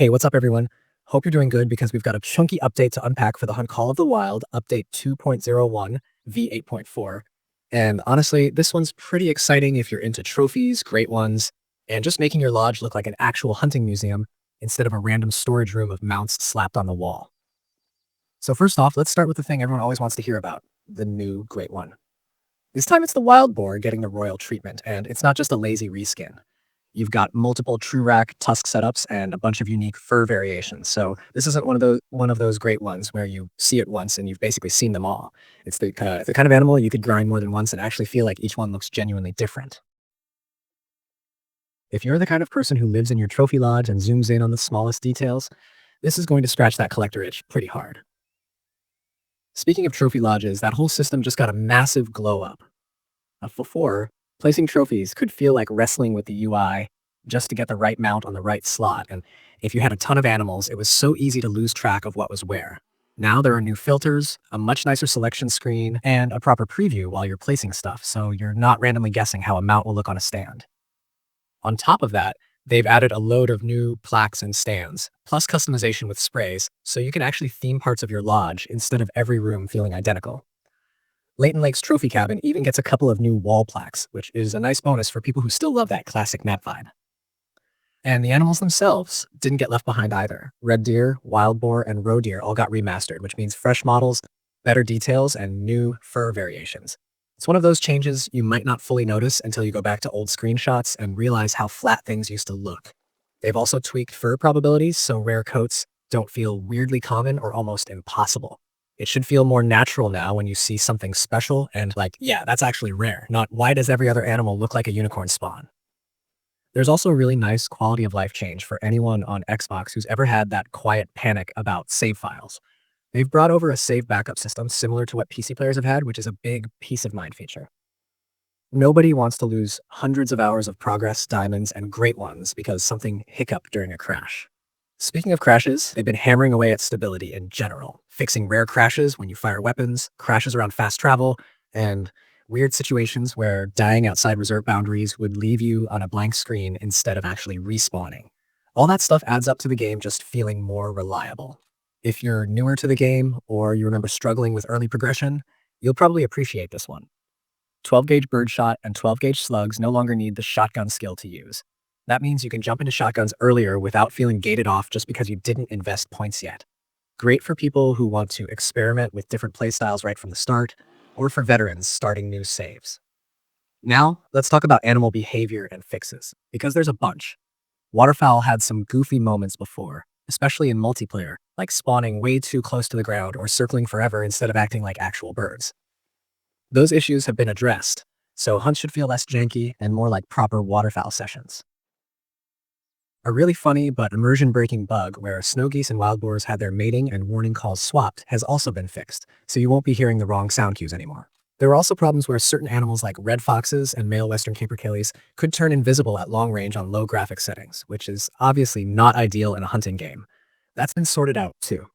Hey, what's up, everyone? Hope you're doing good because we've got a chunky update to unpack for the Hunt Call of the Wild, update 2.01 v8.4. And honestly, this one's pretty exciting if you're into trophies, great ones, and just making your lodge look like an actual hunting museum instead of a random storage room of mounts slapped on the wall. So first off, let's start with the thing everyone always wants to hear about, the new Great One. This time it's the Wild Boar getting the royal treatment, and it's not just a lazy reskin. You've got multiple TruRAC tusk setups and a bunch of unique fur variations. So this isn't one of those great ones where you see it once and you've basically seen them all. It's the kind of animal you could grind more than once and actually feel like each one looks genuinely different. If you're the kind of person who lives in your trophy lodge and zooms in on the smallest details, this is going to scratch that collector itch pretty hard. Speaking of trophy lodges, that whole system just got a massive glow up. Before, placing trophies could feel like wrestling with the UI just to get the right mount on the right slot, and if you had a ton of animals, it was so easy to lose track of what was where. Now there are new filters, a much nicer selection screen, and a proper preview while you're placing stuff, so you're not randomly guessing how a mount will look on a stand. On top of that, they've added a load of new plaques and stands, plus customization with sprays, so you can actually theme parts of your lodge instead of every room feeling identical. Leighton Lake's trophy cabin even gets a couple of new wall plaques, which is a nice bonus for people who still love that classic map vibe. And the animals themselves didn't get left behind either. Red deer, wild boar, and roe deer all got remastered, which means fresh models, better details, and new fur variations. It's one of those changes you might not fully notice until you go back to old screenshots and realize how flat things used to look. They've also tweaked fur probabilities so rare coats don't feel weirdly common or almost impossible. It should feel more natural now when you see something special and like, yeah, that's actually rare, not why does every other animal look like a unicorn spawn? There's also a really nice quality of life change for anyone on Xbox who's ever had that quiet panic about save files. They've brought over a save backup system similar to what PC players have had, which is a big peace of mind feature. Nobody wants to lose hundreds of hours of progress, diamonds, and great ones because something hiccuped during a crash. Speaking of crashes, they've been hammering away at stability in general, fixing rare crashes when you fire weapons, crashes around fast travel, and weird situations where dying outside reserve boundaries would leave you on a blank screen instead of actually respawning. All that stuff adds up to the game just feeling more reliable. If you're newer to the game or you remember struggling with early progression, you'll probably appreciate this one. 12-gauge birdshot and 12-gauge slugs no longer need the shotgun skill to use. That means you can jump into shotguns earlier without feeling gated off just because you didn't invest points yet. Great for people who want to experiment with different playstyles right from the start, or for veterans starting new saves. Now, let's talk about animal behavior and fixes, because there's a bunch. Waterfowl had some goofy moments before, especially in multiplayer, like spawning way too close to the ground or circling forever instead of acting like actual birds. Those issues have been addressed, so hunts should feel less janky and more like proper waterfowl sessions. A really funny but immersion-breaking bug where snow geese and wild boars had their mating and warning calls swapped has also been fixed, so you won't be hearing the wrong sound cues anymore. There are also problems where certain animals like red foxes and male western capercaillies could turn invisible at long range on low graphic settings, which is obviously not ideal in a hunting game. That's been sorted out too.